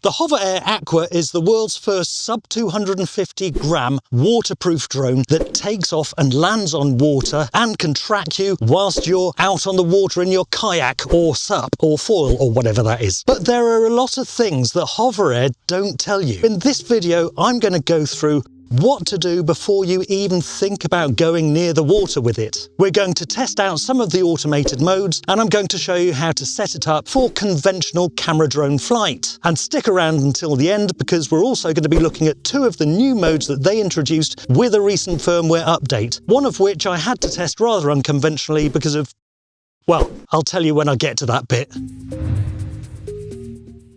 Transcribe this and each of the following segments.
The HOVERAIR Aqua is the world's first sub 250 gram waterproof drone that takes off and lands on water and can track you whilst you're out on the water in your kayak or SUP or foil or whatever that is. But there are a lot of things that HOVERAIR don't tell you. In this video, I'm going to go through what to do before you even think about going near the water with it. We're going to test out some of the automated modes, and I'm going to show you how to set it up for conventional camera drone flight. And stick around until the end, because we're also going to be looking at two of the new modes that they introduced with a recent firmware update, one of which I had to test rather unconventionally because of, well, I'll tell you when I get to that bit.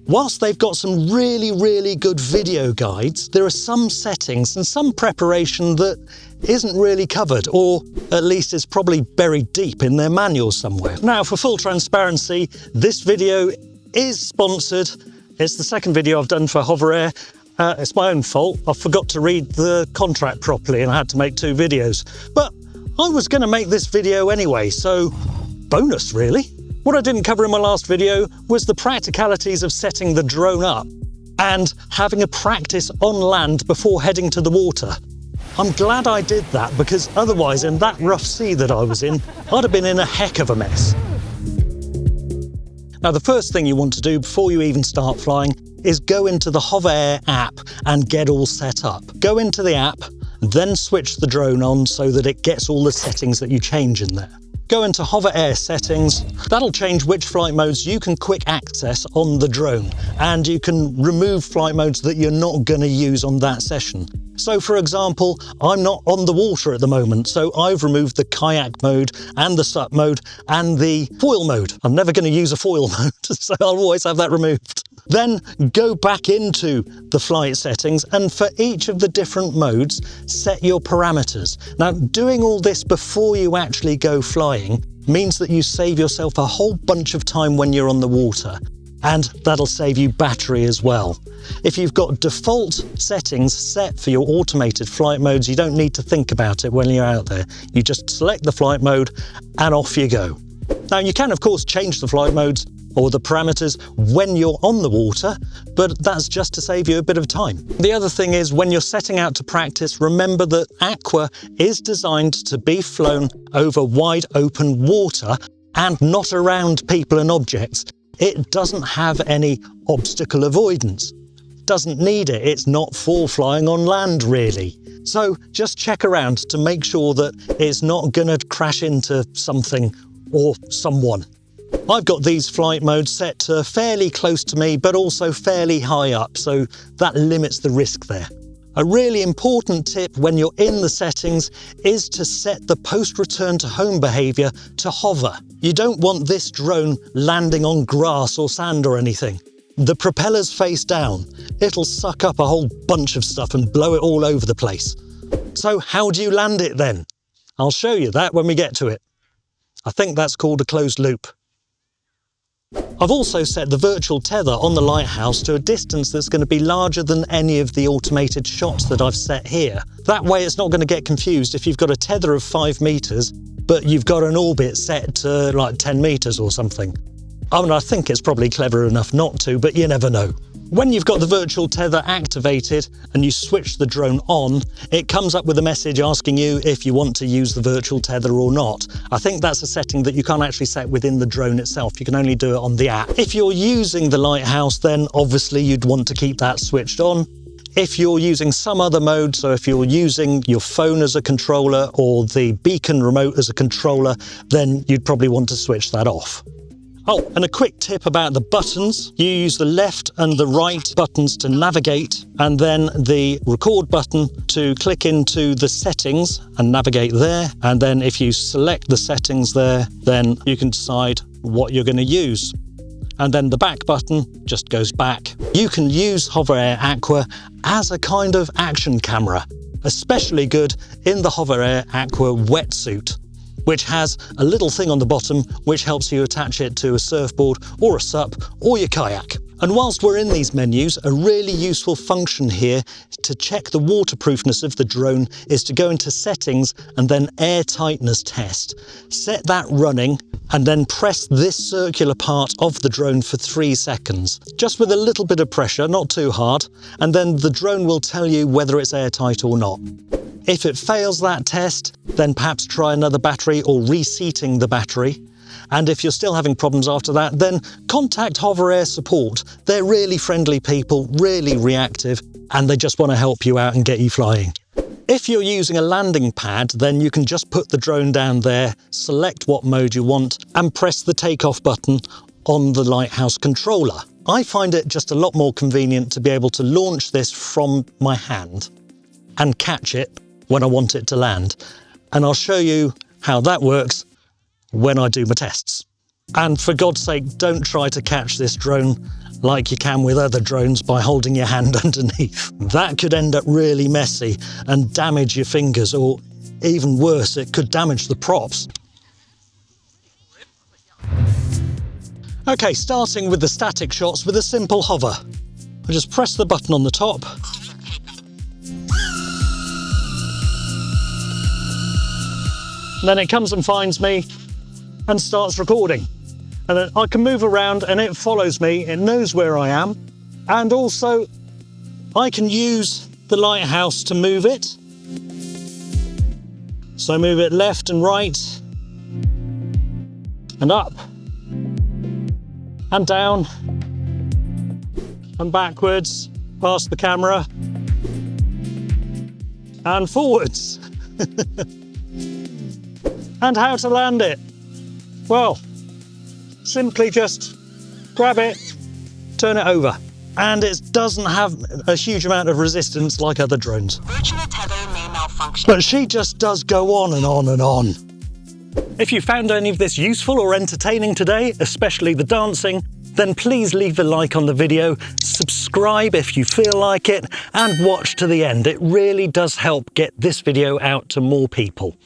Whilst they've got some really good video guides, there are some settings and some preparation that isn't really covered, or at least is probably buried deep in their manuals somewhere. Now, for full transparency, this video is sponsored. It's the second video I've done for HOVERAIR. It's my own fault. I forgot to read the contract properly and I had to make two videos. But I was going to make this video anyway, so bonus really. What I didn't cover in my last video was the practicalities of setting the drone up and having a practice on land before heading to the water. I'm glad I did that, because otherwise in that rough sea that I was in, I'd have been in a heck of a mess. Now, the first thing you want to do before you even start flying is go into the HOVERAIR app and get all set up. Go into the app, then switch the drone on so that it gets all the settings that you change in there. Go into HOVERAIR settings. That'll change which flight modes you can quick access on the drone, and you can remove flight modes that you're not going to use on that session. So for example, I'm not on the water at the moment, so I've removed the kayak mode and the SUP mode and the foil mode. I'm never going to use a foil mode, so I'll always have that removed. Then go back into the flight settings, and for each of the different modes, set your parameters. Now, doing all this before you actually go flying means that you save yourself a whole bunch of time when you're on the water, and that'll save you battery as well. If you've got default settings set for your automated flight modes, you don't need to think about it when you're out there. You just select the flight mode and off you go. Now, you can of course change the flight modes or the parameters when you're on the water, but that's just to save you a bit of time. The other thing is, when you're setting out to practice, remember that Aqua is designed to be flown over wide open water and not around people and objects. It doesn't have any obstacle avoidance. Doesn't need it. It's not for flying on land really. So just check around to make sure that it's not gonna crash into something or someone. I've got these flight modes set to fairly close to me, but also fairly high up, so that limits the risk there. A really important tip when you're in the settings is to set the post-return to home behaviour to hover. You don't want this drone landing on grass or sand or anything. The propeller's face down. It'll suck up a whole bunch of stuff and blow it all over the place. So how do you land it then? I'll show you that when we get to it. I think that's called a closed loop. I've also set the virtual tether on the Lighthouse to a distance that's going to be larger than any of the automated shots that I've set here. That way it's not going to get confused if you've got a tether of 5 meters, but you've got an orbit set to like 10 meters or something. I mean, I think it's probably clever enough not to, but you never know. When you've got the virtual tether activated and you switch the drone on, it comes up with a message asking you if you want to use the virtual tether or not. I think that's a setting that you can't actually set within the drone itself. You can only do it on the app. If you're using the Lighthouse, then obviously you'd want to keep that switched on. If you're using some other mode, so if you're using your phone as a controller or the beacon remote as a controller, then you'd probably want to switch that off. Oh, and a quick tip about the buttons. You use the left and the right buttons to navigate, and then the record button to click into the settings and navigate there. And then if you select the settings there, then you can decide what you're going to use. And then the back button just goes back. You can use HOVERAIR Aqua as a kind of action camera, especially good in the HOVERAIR Aqua wetsuit, which has a little thing on the bottom which helps you attach it to a surfboard or a SUP or your kayak. And whilst we're in these menus, a really useful function here to check the waterproofness of the drone is to go into settings and then air tightness test. Set that running and then press this circular part of the drone for 3 seconds, just with a little bit of pressure, not too hard, and then the drone will tell you whether it's airtight or not. If it fails that test, then perhaps try another battery or reseating the battery. And if you're still having problems after that, then contact HOVERAIR support. They're really friendly people, really reactive, and they just want to help you out and get you flying. If you're using a landing pad, then you can just put the drone down there, select what mode you want, and press the takeoff button on the Lighthouse controller. I find it just a lot more convenient to be able to launch this from my hand and catch it when I want it to land. And I'll show you how that works when I do my tests. And for God's sake, don't try to catch this drone like you can with other drones by holding your hand underneath. That could end up really messy and damage your fingers, or even worse, it could damage the props. Okay, starting with the static shots with a simple hover. I just press the button on the top. Then it comes and finds me and starts recording. And then I can move around and it follows me, it knows where I am. And also I can use the Lighthouse to move it. So move it left and right and up and down and backwards, past the camera and forwards. And how to land it? Well, simply just grab it, turn it over. And it doesn't have a huge amount of resistance like other drones. Virtual tether may malfunction. But she just does go on and on and on. If you found any of this useful or entertaining today, especially the dancing, then please leave a like on the video, subscribe if you feel like it, and watch to the end. It really does help get this video out to more people.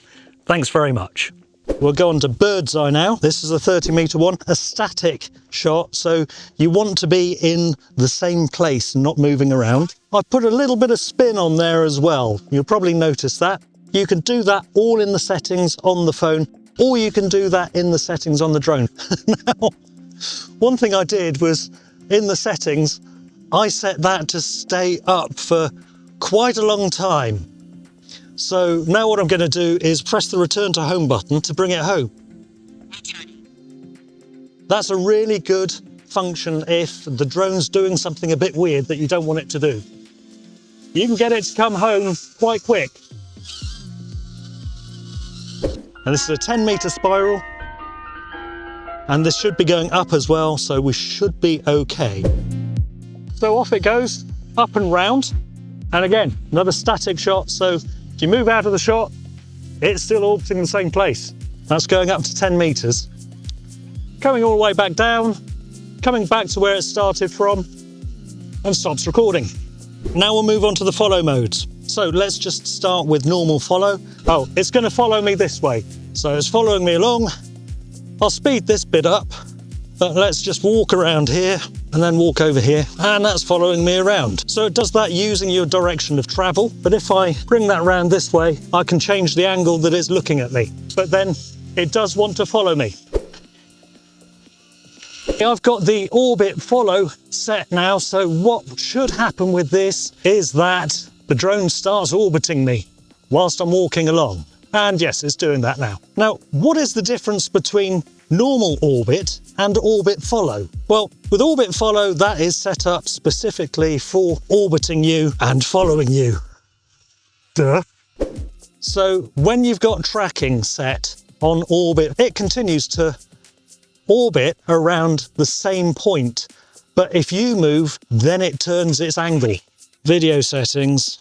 Thanks very much. We'll go on to bird's eye now. This is a 30-meter one, a static shot, so you want to be in the same place and not moving around. I've put a little bit of spin on there as well. You'll probably notice that. You can do that all in the settings on the phone, or you can do that in the settings on the drone. Now, one thing I did was, in the settings, I set that to stay up for quite a long time. So now what I'm going to do is press the return to home button to bring it home. That's a really good function if the drone's doing something a bit weird that you don't want it to do. You can get it to come home quite quick. And this is a 10-meter spiral. And this should be going up as well, so we should be okay. So off it goes, up and round. And again, another static shot, so if you move out of the shot, it's still orbiting the same place. That's going up to 10 meters. Coming all the way back down, coming back to where it started from, and stops recording. Now we'll move on to the follow modes. So let's just start with normal follow. Oh, it's going to follow me this way. So it's following me along. I'll speed this bit up, but let's just walk around here and then walk over here, and that's following me around. So it does that using your direction of travel, but if I bring that round this way, I can change the angle that it's looking at me, but then it does want to follow me. I've got the orbit follow set now, so what should happen with this is that the drone starts orbiting me whilst I'm walking along. And yes, it's doing that now. Now, what is the difference between normal orbit and orbit follow? Well, with orbit follow, that is set up specifically for orbiting you and following you. Duh. So when you've got tracking set on orbit, it continues to orbit around the same point. But if you move, then it turns its angle. Video settings,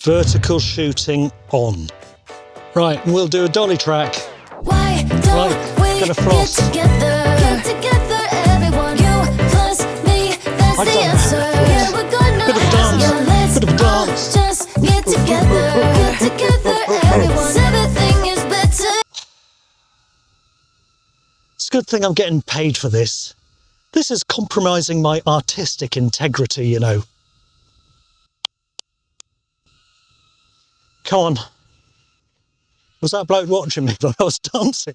vertical shooting on. Right, we'll do a dolly track. Why don't we gonna floss. Get together, everyone. You plus me, that's I've the done answer. that. Yeah, we're gonna Bit of dance, yeah, let's bit of dance. all just get together, everyone. Everything is better. It's a good thing I'm getting paid for this. This is compromising my artistic integrity, you know. Come on. Was that bloke watching me when I was dancing?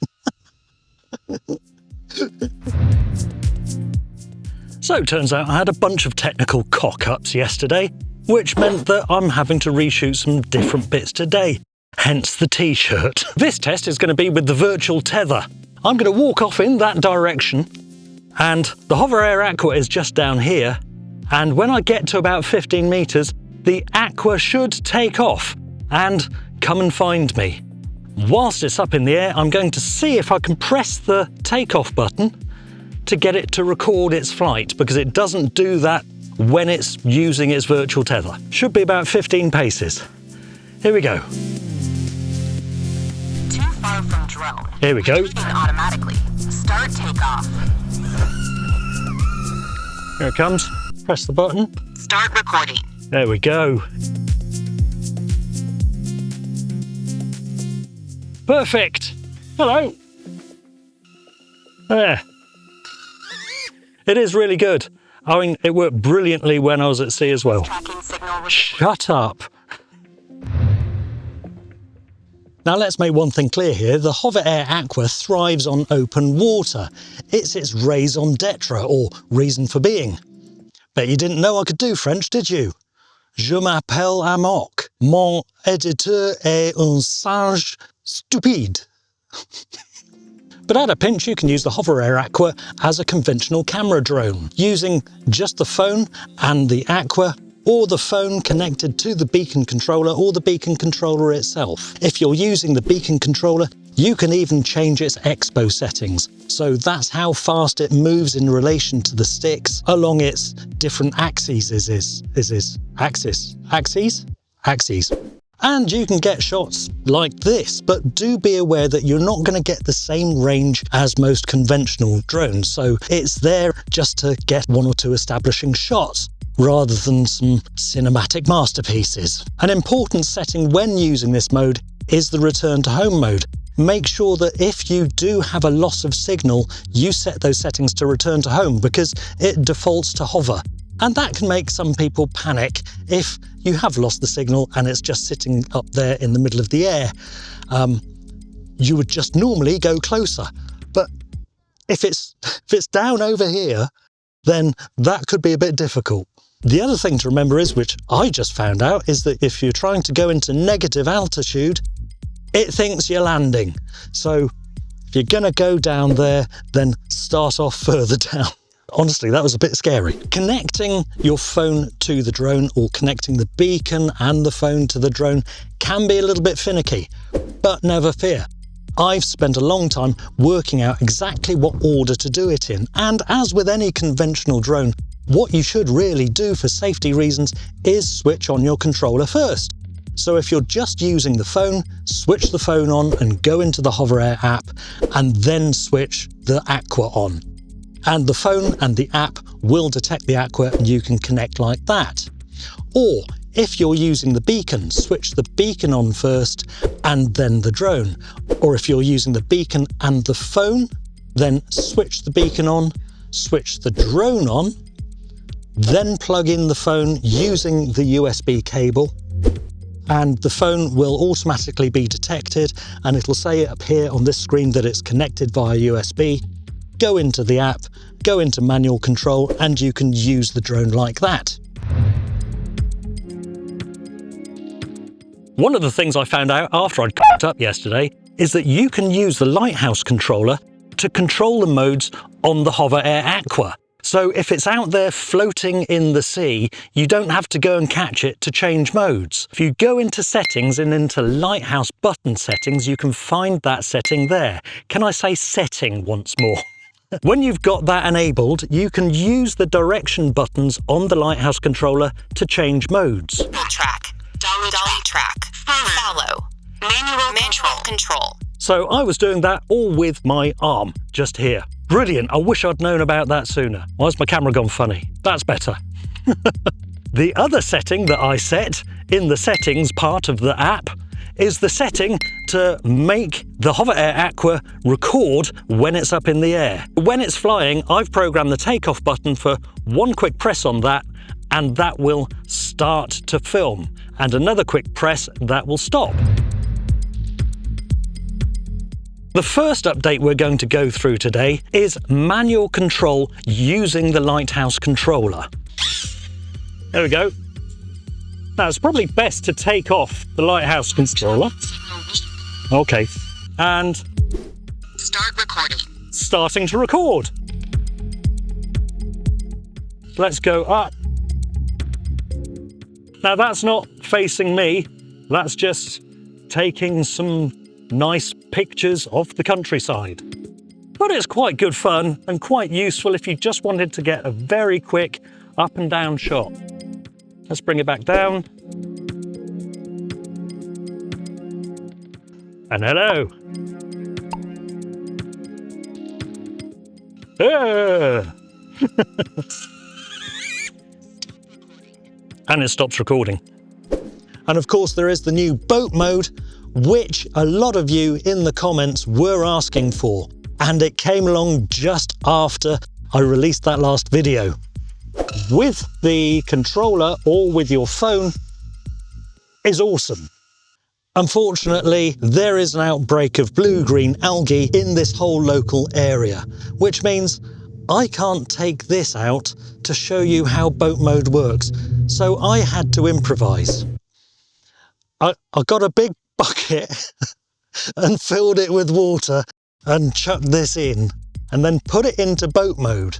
So it turns out I had a bunch of technical cock-ups yesterday, which meant that I'm having to reshoot some different bits today, hence the t-shirt. This test is going to be with the virtual tether. I'm going to walk off in that direction, and the HOVERAIR Aqua is just down here, and when I get to about 15 metres, the Aqua should take off and come and find me. Whilst it's up in the air, I'm going to see if I can press the takeoff button to get it to record its flight, because it doesn't do that when it's using its virtual tether. Should be about 15 paces. Here we go. Too far from drone. Here we go. Retrieving automatically. Start takeoff. Here it comes. Press the button. Start recording. There we go. Perfect. Hello. There. It is really good. I mean, it worked brilliantly when I was at sea as well. Tracking signal. Shut up. Now let's make one thing clear here. The HOVERAIR Aqua thrives on open water. It's its raison d'etre, or reason for being. Bet you didn't know I could do French, did you? Je m'appelle Amok. Mon éditeur est un singe stupide. But at a pinch, you can use the HOVERAIR Aqua as a conventional camera drone, using just the phone and the Aqua, or the phone connected to the beacon controller, or the beacon controller itself. If you're using the beacon controller, you can even change its expo settings. So that's how fast it moves in relation to the sticks along its different axes. Axes. And you can get shots like this, but do be aware that you're not going to get the same range as most conventional drones. So it's there just to get one or two establishing shots, rather than some cinematic masterpieces. An important setting when using this mode is the return to home mode. Make sure that if you do have a loss of signal, you set those settings to return to home, because it defaults to hover. And that can make some people panic if you have lost the signal and it's just sitting up there in the middle of the air. You would just normally go closer. But if it's down over here, then that could be a bit difficult. The other thing to remember is, which I just found out, is that if you're trying to go into negative altitude, it thinks you're landing. So if you're going to go down there, then start off further down. Honestly, that was a bit scary. Connecting your phone to the drone, or connecting the beacon and the phone to the drone, can be a little bit finicky, but never fear. I've spent a long time working out exactly what order to do it in, and as with any conventional drone, what you should really do for safety reasons is switch on your controller first. So if you're just using the phone, switch the phone on and go into the HOVERAIR app, and then switch the Aqua on. And the phone and the app will detect the Aqua and you can connect like that. Or if you're using the beacon, switch the beacon on first and then the drone. Or if you're using the beacon and the phone, then switch the beacon on, switch the drone on, then plug in the phone using the USB cable, and the phone will automatically be detected, and it'll say up here on this screen that it's connected via USB. Go into the app, go into manual control, and you can use the drone like that. One of the things I found out after I'd cooked up yesterday is that you can use the Lighthouse controller to control the modes on the HOVERAIR Aqua. So if it's out there floating in the sea, you don't have to go and catch it to change modes. If you go into settings and into Lighthouse button settings, you can find that setting there. Can I say setting once more? When you've got that enabled, you can use the direction buttons on the Lighthouse controller to change modes. Track. Dolly track. Follow. Manual control. So I was doing that all with my arm, just here. Brilliant, I wish I'd known about that sooner. Why's my camera gone funny? That's better. The other setting that I set in the settings part of the app is the setting to make the HOVERAIR Aqua record when it's up in the air. When it's flying, I've programmed the takeoff button for one quick press on that, and that will start to film, and another quick press that will stop. The first update we're going to go through today is manual control using the Lighthouse controller. There we go. Now it's probably best to take off the Lighthouse controller. Okay, and Start recording. starting to record. Let's go up. Now that's not facing me, that's just taking some nice pictures of the countryside. But it's quite good fun and quite useful if you just wanted to get a very quick up and down shot. Let's bring it back down. And hello. And it stops recording. And of course there is the new boat mode, which a lot of you in the comments were asking for, and it came along just after I released that last video. With the controller or with your phone is awesome. Unfortunately, there is an outbreak of blue-green algae in this whole local area, which means I can't take this out to show you how boat mode works, so I had to improvise. I got a big bucket and filled it with water and chucked this in and then put it into boat mode,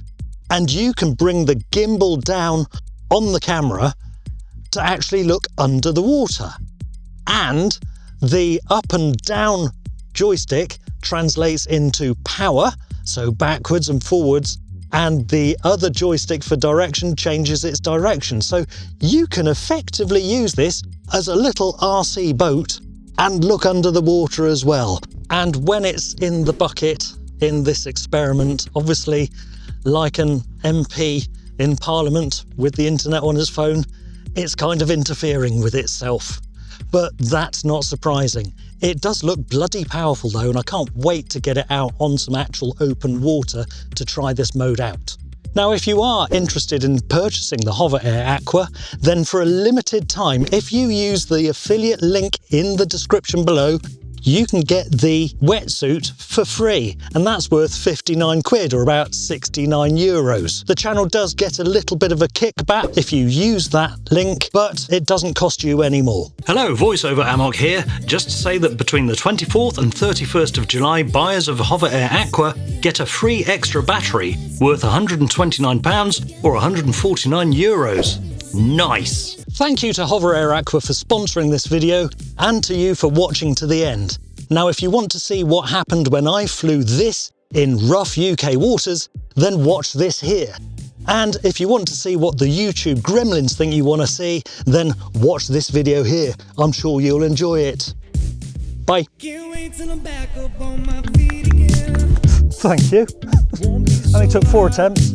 and you can bring the gimbal down on the camera to actually look under the water, and the up and down joystick translates into power, so backwards and forwards, and the other joystick for direction changes its direction, so you can effectively use this as a little RC boat and look under the water as well. And when it's in the bucket in this experiment, obviously like an MP in Parliament with the internet on his phone, it's kind of interfering with itself. But that's not surprising. It does look bloody powerful though, and I can't wait to get it out on some actual open water to try this mode out. Now, if you are interested in purchasing the HOVERAIR Aqua, then for a limited time, if you use the affiliate link in the description below, you can get the wetsuit for free, and that's worth 59 quid or about 69 euros. The channel does get a little bit of a kickback if you use that link, but it doesn't cost you any more. Hello, VoiceOver Amok here. Just to say that between the 24th and 31st of July, buyers of HOVERAIR Aqua get a free extra battery worth £129 or 149 euros. Nice! Thank you to HOVERAIR Aqua for sponsoring this video, and to you for watching to the end. Now, if you want to see what happened when I flew this in rough UK waters, then watch this here. And if you want to see what the YouTube gremlins think you want to see, then watch this video here. I'm sure you'll enjoy it. Bye. Can't wait till I'm back up on my feet again. Thank you. Only took 4 attempts.